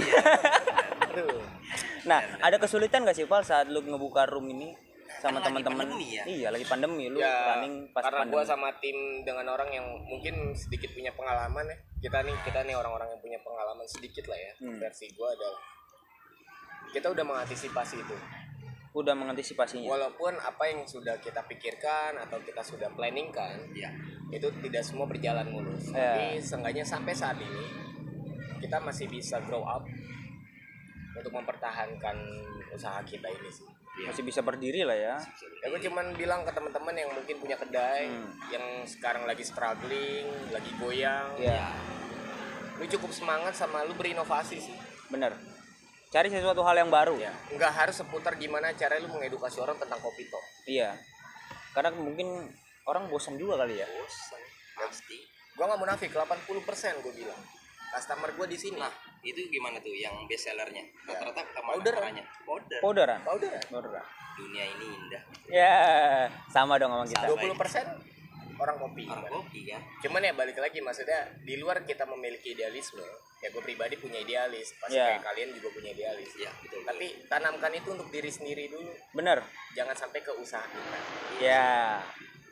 Nah, ada kesulitan gak sih Val saat lu ngebuka room ini sama Kan lagi teman-teman? pandemi ya? Iya, lagi pandemi, lu Ya, running pas karena pandemi. gua sama tim dengan orang yang mungkin sedikit punya pengalaman ya. Kita nih orang-orang yang punya pengalaman sedikit lah ya. Versi gua adalah kita udah mengantisipasi itu. Udah mengantisipasinya. Walaupun apa yang sudah kita pikirkan atau kita sudah planningkan, Iya. itu tidak semua berjalan mulus. Ya. Tapi seenggaknya sampai saat ini kita masih bisa grow up untuk mempertahankan usaha kita ini sih. Masih bisa berdiri lah ya. Ya gue cuman bilang ke teman-teman yang mungkin punya kedai, yang sekarang lagi struggling, lagi goyang, Iya, lu cukup semangat sama lu berinovasi sih. bener. Cari sesuatu hal yang baru. Ya, nggak harus seputar gimana cara lu mengedukasi orang tentang kopi toh. Iya. Karena mungkin orang bosan juga kali ya. Bosan. Pasti. Gua nggak munafik, 80% gue bilang. Customer gue di sini. Nah, itu gimana tuh yang best sellernya? Rata-rata sama Powder. caranya. Powder. Powderan. Powder. Powderan. Dunia ini indah. Ya, sama dong sama kita. 20% orang kopi. Orang kopi kan. Cuman ya balik lagi, maksudnya di luar kita memiliki idealisme. Ya gue pribadi punya idealis, pasti Ya. kayak kalian juga punya idealis. Iya, betul. Tapi tanamkan itu untuk diri sendiri dulu, Bener. jangan sampai ke usaha kita. Ya,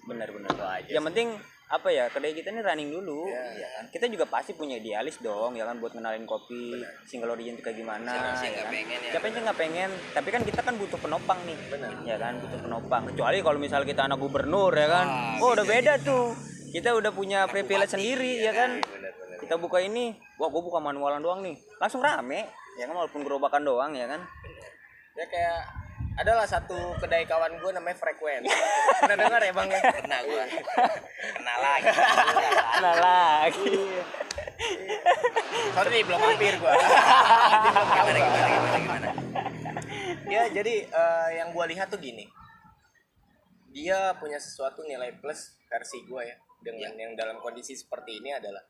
bener-bener. Itu aja Yang sih. penting apa ya, kedai kita ini running dulu, Ya. ya kan. Kita juga pasti punya idealis dong, ya kan, buat kenalin kopi, single origin itu kayak gimana. Siapa sih yang ya nggak kan? pengen ya? Siapa yang nggak pengen? Tapi kan kita kan butuh penopang nih, Benar. ya kan, butuh penopang. Kecuali kalau misal kita anak gubernur, ya kan, Wah, udah beda tuh. Kita udah punya privilege sendiri, ya kan. Benar-benar. Kita buka ini, wah gue buka manualan doang nih, langsung rame, ya kan, walaupun gerobakan doang, ya kan. Ya kayak adalah satu kedai kawan gue namanya Frequent. Pernah dengar ya bang ya? Pernah gua. Kenal lagi. Nah lagi. Sorry belum mampir gue. Gimana? Ya jadi yang gue lihat tuh gini. Dia punya sesuatu nilai plus versi gue ya. dengan yang dalam kondisi seperti ini adalah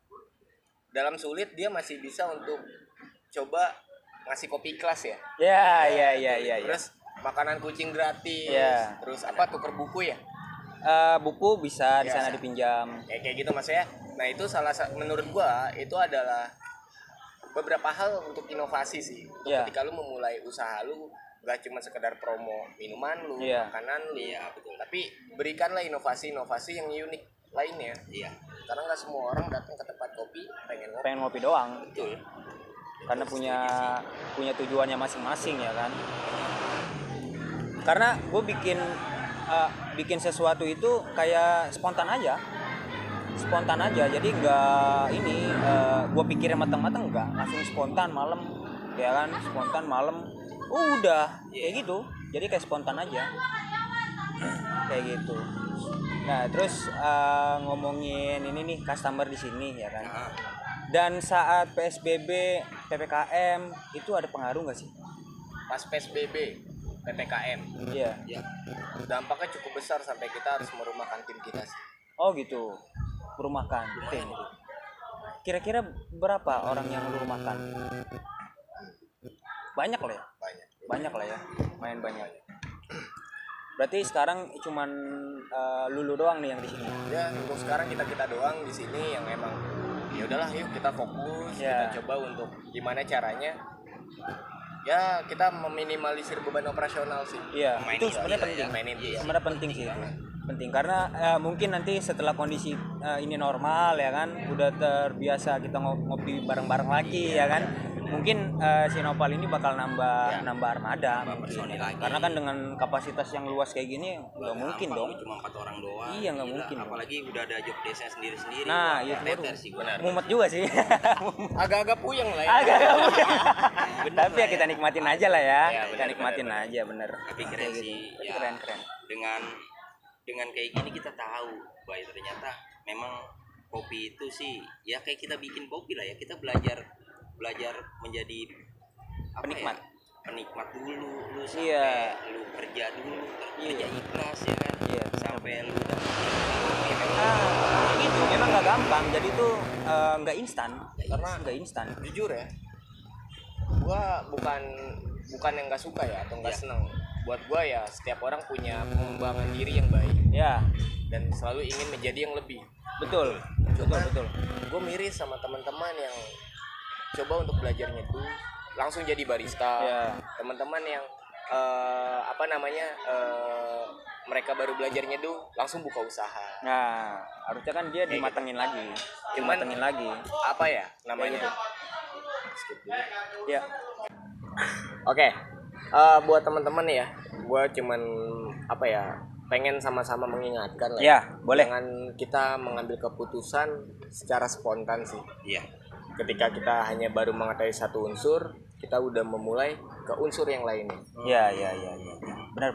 dalam sulit dia masih bisa untuk coba ngasih kopi kelas ya. Ya. Terus makanan kucing gratis. Ya. Terus apa tuker buku ya? Buku bisa di Biasa. sana dipinjam. Kayak gitu mas ya. Nah itu menurut gua itu adalah beberapa hal untuk inovasi sih. Untuk Ya. ketika lu memulai usaha lu gak cuma sekedar promo minuman lu, Ya. makanan lu, Iya, betul. tapi berikanlah inovasi-inovasi yang unik lainnya. Iya, Karena nggak semua orang datang ke tempat kopi Pengen ngopi doang. betul. Karena punya tujuannya masing-masing ya kan. Karena gue bikin sesuatu itu kayak spontan aja, jadi nggak gue pikirin matang-matang, nggak langsung spontan malam ya kan, spontan malam udah kayak gitu, jadi kayak spontan aja kayak gitu. Nah terus ngomongin ini nih customer di sini ya kan. Nah, Dan saat PSBB, PPKM itu ada pengaruh nggak sih? pas PSBB, PPKM, Iya. ya. dampaknya cukup besar sampai kita harus merumahkan tim kita sih. Oh gitu. Rumahkan. Tim. Kira-kira berapa orang yang lu rumahkan? Banyak lah ya. Banyak lah ya. Main banyak. Berarti sekarang cuman lulu doang nih yang di sini. Ya untuk sekarang kita doang di sini yang emang ya udahlah yuk kita fokus, Ya. kita coba untuk gimana caranya ya kita meminimalisir beban operasional sih. Iya, Mainin itu sebenarnya dia, penting. Mainin dia. Sebenarnya penting sih itu. Penting karena mungkin nanti setelah kondisi ini normal ya kan, udah terbiasa kita ngopi bareng-bareng lagi ya kan. Mungkin si Nopal ini bakal nambah armada mungkin. personil lagi. Karena kan dengan kapasitas yang luas kayak gini nggak mungkin dong. Cuma 4 orang doang. Iya, nggak Gila, mungkin. Apalagi udah ada job desk-nya sendiri-sendiri. Nah, Wah, itu better sih gua. mumet juga sih. Agak-agak puyeng lah ya. Agak Bener tapi ya lah kita nikmatin aja lah ya. Ya, Kita bener, nikmatin bener. aja bener. Tapi keren Kayak sih. gitu. Ya, Keren. dengan kayak gini kita tahu bahwa ternyata memang kopi itu sih ya kayak kita bikin kopi lah ya, kita belajar menjadi apa Penikmat. ya, penikmat dulu lu sampai Iya. lu kerja dulu kerja ikhlas ya kan, Iya. sampai lu dapat kopi Gitu. Memang nggak gampang. Jadi tuh nggak instan. Karena Nggak instan. jujur ya, gua bukan yang nggak suka ya atau nggak Iya. seneng. Buat gua ya setiap orang punya pengembangan diri yang baik Ya, dan selalu ingin menjadi yang lebih. betul. Betul. Gue miris sama teman-teman yang coba untuk belajar nyeduh langsung jadi barista. Ya. Teman-teman yang mereka baru belajar nyeduh langsung buka usaha. Nah, harusnya kan dia dimatengin lagi. Cuman- Dimatengin lagi. Apa ya namanya? gitu. Ya. Oke, buat teman-teman ya, gue cuman pengen sama-sama mengingatkan lah. Ya, boleh. Jangan kita mengambil keputusan secara spontan sih. iya Ketika kita hanya baru mengetahui satu unsur, kita udah memulai ke unsur yang lainnya. Ya. Benar.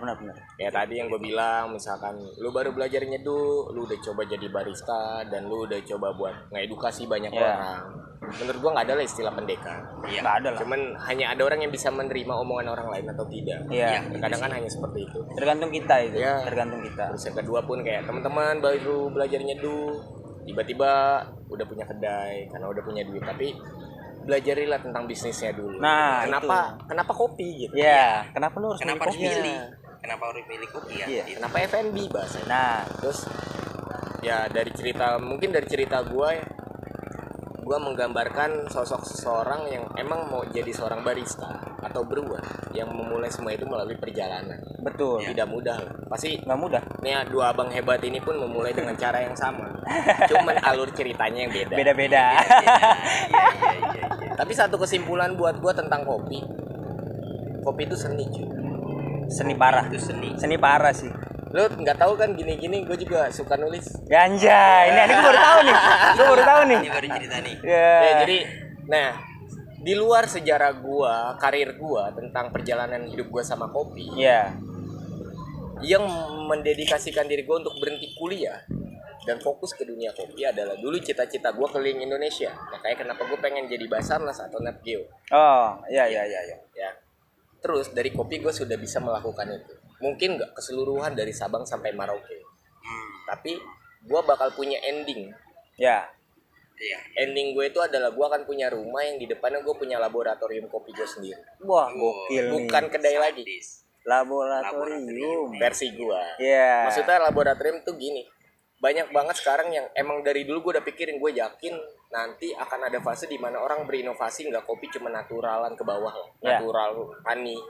Ya tadi yang gue bilang, misalkan lu baru belajar nyeduh, lu udah coba jadi barista dan lu udah coba buat ngedukasi banyak Ya. orang. Menurut gue nggak ada lah istilah pendekar. iya Nggak ada lah. Cuman hanya ada orang yang bisa menerima omongan orang lain atau tidak. Iya. Kadang kan hanya seperti itu. Tergantung kita itu. Ya. Tergantung kita. Terus yang kedua pun kayak teman-teman baru belajar nyeduh, tiba-tiba udah punya kedai karena udah punya duit, tapi belajarilah tentang bisnisnya dulu. Nah, kenapa kopi gitu? Ya, kenapa lu harus kenapa harus milih kopi? milih kenapa harus milih kopi ya. Iya. Itu. Kenapa F&B bahasanya? Nah, Terus ya dari cerita gue menggambarkan sosok seseorang yang emang mau jadi seorang barista atau brewer yang memulai semua itu melalui perjalanan. betul. Tidak mudah lah. Pasti Nggak mudah. nih dua abang hebat ini pun memulai dengan cara yang sama. Cuman alur ceritanya yang beda. Beda-beda. Iya. Tapi satu kesimpulan buat gue tentang kopi. Kopi itu seni cuy. Seni parah. Itu seni. Seni parah sih. Lu nggak tahu kan gini-gini gue juga suka nulis. Ganja. Ini gue baru tahu nih. Ini baru cerita nih. Ya. Ya, jadi nah di luar sejarah gua, karir gua tentang perjalanan hidup gua sama kopi, Ya. yang mendedikasikan diri gua untuk berhenti kuliah dan fokus ke dunia kopi adalah dulu cita-cita gua keliling Indonesia. Makanya kenapa gua pengen jadi Basarnas atau Napgeo. Oh, iya. Ya. Terus dari kopi gua sudah bisa melakukan itu. Mungkin nggak keseluruhan dari Sabang sampai Merauke. Tapi gue bakal punya ending. Ya. Iya. Ending gue itu adalah gue akan punya rumah yang di depannya gue punya laboratorium kopi gue sendiri. Wah, gokil nih. Bukan kedai lagi. Laboratorium. Versi gue. Iya. Maksudnya laboratorium tuh gini. Banyak banget sekarang yang emang dari dulu gue udah pikirin, gue yakin nanti akan ada fase di mana orang berinovasi, nggak kopi cuma naturalan ke bawah lah. Ya. Natural, honey,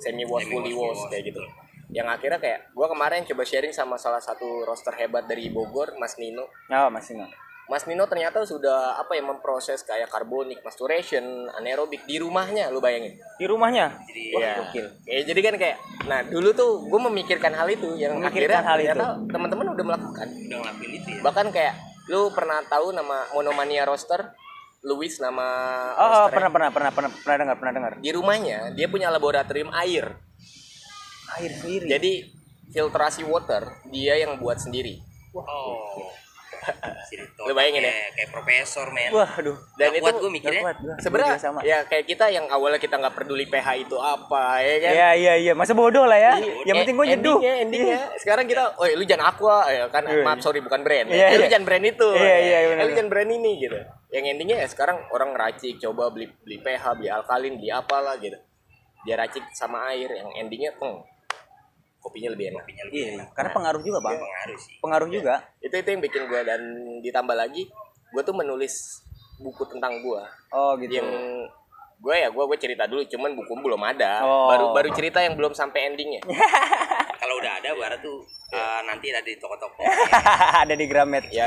semi wash, fully wash kayak gitu. Yang akhirnya kayak gue kemarin coba sharing sama salah satu roaster hebat dari Bogor, Mas Nino. Oh, Mas Nino. Mas Nino ternyata sudah memproses kayak carbonic masturation, anaerobik di rumahnya, lu bayangin. Di rumahnya. Iya. Gokil. Jadi kan kayak, nah dulu tuh gue memikirkan hal itu, yang Memikirkan akhirnya hal ternyata teman-teman udah melakukan. Udah ngelakuin itu ya. Bahkan kayak lu pernah tahu nama Monomania Roaster? Louis nama Oh, roasternya? pernah dengar. Di rumahnya dia punya laboratorium air. Air sendiri. Jadi filtrasi water dia yang buat sendiri. Oh. Lu bayangin ya? Kayak profesor, men. Wah, aduh. Dan Nggak itu kuat gue mikirnya. sebenarnya sama. ya kayak kita yang awalnya kita nggak peduli pH itu apa ya kan. Iya. Masa bodoh lah ya. Yang penting gue nyeduh. Endingnya sekarang kita, oh lu jangan aqua ya kan, maaf sorry bukan brand. Iya, Lu iya. jangan brand itu. Iya, benar. Lu jangan brand ini gitu. Yang endingnya ya sekarang orang ngeracik, coba beli pH, beli alkalin, beli apalah gitu. Dia racik sama air, yang endingnya kopinya lebih enak. Iya, karena pengaruh juga, Bang. Pengaruh sih. Pengaruh juga. Itu yang bikin gue, dan ditambah lagi gue tuh menulis buku tentang gue. Oh, gitu. Yang gue cerita dulu, cuman buku belum ada. Oh. Baru cerita yang belum sampai endingnya. Kalau udah ada baru tuh nanti ada di toko-toko. Ada di Gramet. Ya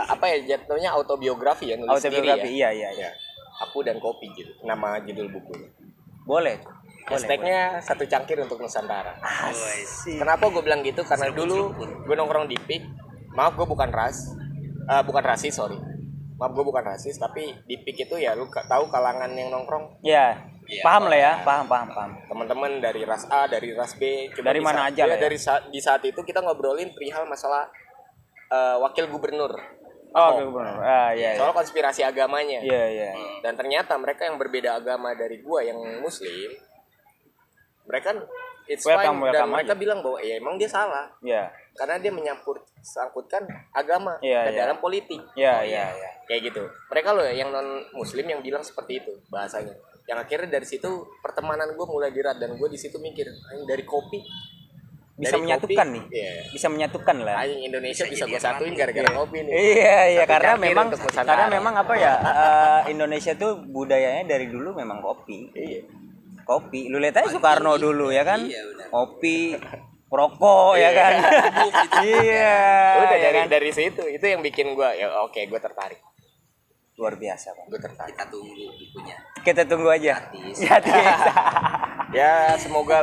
apa ya jatuhnya autobiografi ya, nulis Autobiografi. sendiri ya. Iya. Aku dan Kopi gitu nama judul bukunya. Boleh. Hashtagnya satu cangkir untuk Nusantara. Asik. Kenapa gue bilang gitu? Karena dulu gue nongkrong di PIK. Maaf gue bukan bukan rasis, sorry. Maaf gue bukan rasis, tapi di PIK itu ya lu tahu kalangan yang nongkrong. Iya. Iya, Paham lah ya, paham. Teman-teman dari ras A, dari ras B. Dari mana aja lah ya. Di saat itu kita ngobrolin perihal masalah wakil gubernur. Oh, Ahok. gubernur. Iya. Soal konspirasi agamanya. Iya. Dan ternyata mereka yang berbeda agama dari gua yang muslim, mereka it's Welcome fine, dan aja. mereka bilang bahwa ya emang dia salah Iya. karena dia sangkutkan agama Iya, ke iya. dalam politik. Iya. Kayak gitu. Mereka loh yang non muslim yang bilang seperti itu bahasanya. Yang akhirnya dari situ pertemanan gue mulai dirat, dan gue di situ mikir, "Anjing, dari kopi Bisa dari menyatukan kopi, nih. iya. Bisa menyatukan lah. Anjing, Indonesia bisa gue jadi satuin apa? gara-gara kopi nih." Iya, Satu karena cangkir memang untuk Nusantara. apa ya, Indonesia tuh budayanya dari dulu memang kopi. Iya. Kopi. Lu lihat aja Soekarno dulu ya kan? Iya, benar. Kopi, rokok ya kan. Iya. Udah ya kan? dari situ itu yang bikin gue ya oke, gue tertarik. Luar biasa, Bang. Gue tertarik. Kita tunggu bukunya. Kita tunggu aja. Gratis. Gratis. Ya semoga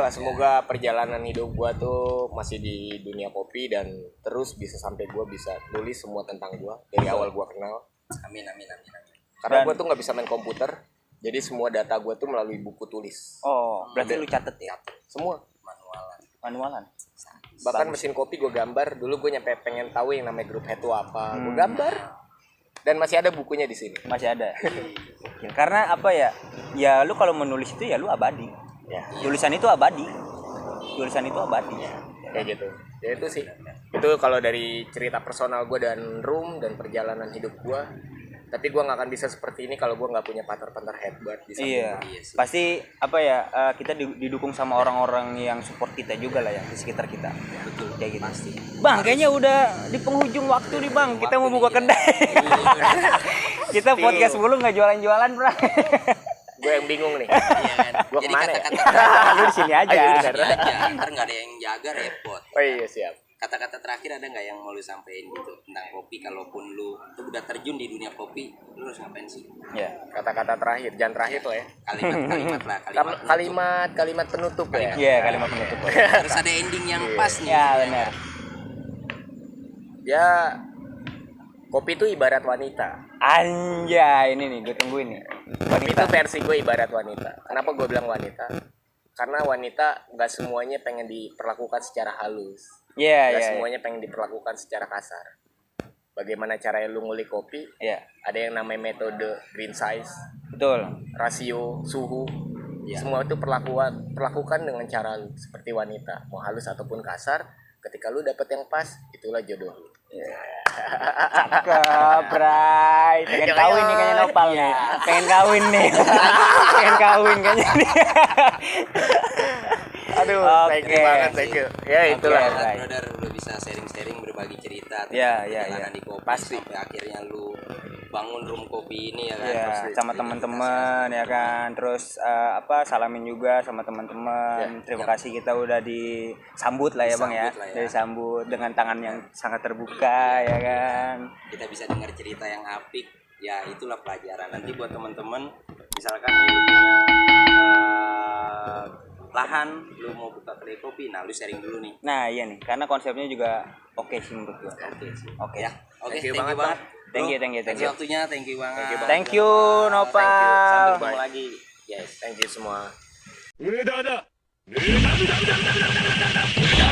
perjalanan hidup gua tuh masih di dunia kopi, dan terus bisa sampai gua bisa tulis semua tentang gua dari awal gua kenal. Amin. Karena Dan- gua tuh nggak bisa main komputer, jadi semua data gua tuh melalui buku tulis. Oh, berarti lu catet ya? Semua. Manualan. Bahkan mesin kopi gua gambar. Dulu gua nyampe pengen tahu yang namanya grup head itu apa. Gua gambar. Dan masih ada bukunya di sini. Masih ada. Karena apa ya? Ya lu kalau menulis itu ya lu abadi. Ya, Tulisan itu abadi. kayak gitu. Ya itu sih. Itu kalau dari cerita personal gua dan room dan perjalanan hidup gua. Tapi gue nggak akan bisa seperti ini kalau gue nggak punya partner hebat di samping Iya. Iya sih. Pasti apa ya? Kita didukung sama orang-orang yang support kita juga lah ya di sekitar kita. Betul. Kayak gitu. Pasti. Bang, kayaknya udah di penghujung waktu nih, Bang. Kita mau buka kedai. Kita podcast mulu nggak jualan-jualan, Bro. gue yang bingung nih. Iya kan. Gua Jadi kemana ya? kata-kata Lu di sini aja. Ayo, Di bener. sini aja. Ntar nggak ada yang jaga, repot. Oh iya siap. Kata-kata terakhir ada nggak yang mau lu sampein gitu tentang kopi? Kalaupun lu tuh udah terjun di dunia kopi, lu harus ngapain sih? Ya. Kata-kata terakhir, jangan terakhir tuh ya. Kalimat lah, Kalimat penutup ya. Iya, kalimat penutup. Harus ada ending yang pas nih. Ya, benar. Ya, kopi itu ibarat wanita. Anjay, ini nih gue tungguin nih. Kopi itu versi gue ibarat wanita. Kenapa gue bilang wanita? Karena wanita nggak semuanya pengen diperlakukan secara halus. Iya, Nggak iya. semuanya pengen diperlakukan secara kasar. Bagaimana caranya lu ngulik kopi? Iya, Ada yang namanya metode green size, betul. rasio, suhu. Semua itu perlakukan dengan cara lu seperti wanita. Mau halus ataupun kasar, ketika lu dapet yang pas, itulah jodoh lu. Cakep, Bray. Pengen Yuk, kawin yuk. nih kayaknya Nopal nih. Pengen kawin nih. Pengen kawin kayaknya nih. Aduh, thank you Oke. banget, thank you. Ya itulah. Oke. Baik. Brother udah bisa sharing-sharing berbagi cerita Ya, tentang ya, perjalanan ya. di kopi Pasti. sampai akhirnya lu bangun room kopi ini ya kan. Ya, Pasti. sama teman-teman ya kan. Terus salamin juga sama teman-teman. Terima kasih kita udah disambut lah ya Bang ya. Disambut lah ya. Disambut dengan tangan yang sangat terbuka ya kan. Kita bisa dengar cerita yang apik, ya itulah pelajaran. Nanti buat teman-teman misalkan nih lu punya lahan, lu mau buka kedai kopi, nah lu sharing dulu nih. Nah, iya nih, karena konsepnya juga oke sih menurut gua. Oke sih. Oke. Ya. Oke, Thank you thank you banget, banget. Thank you, Bro. thank you, thank Atas you. waktunya, thank you banget. Thank you, Nopal. Sampai Ketemu Bye. lagi. Yes. Thank you semua. 無駄だ無駄無駄無駄無駄無駄無駄無駄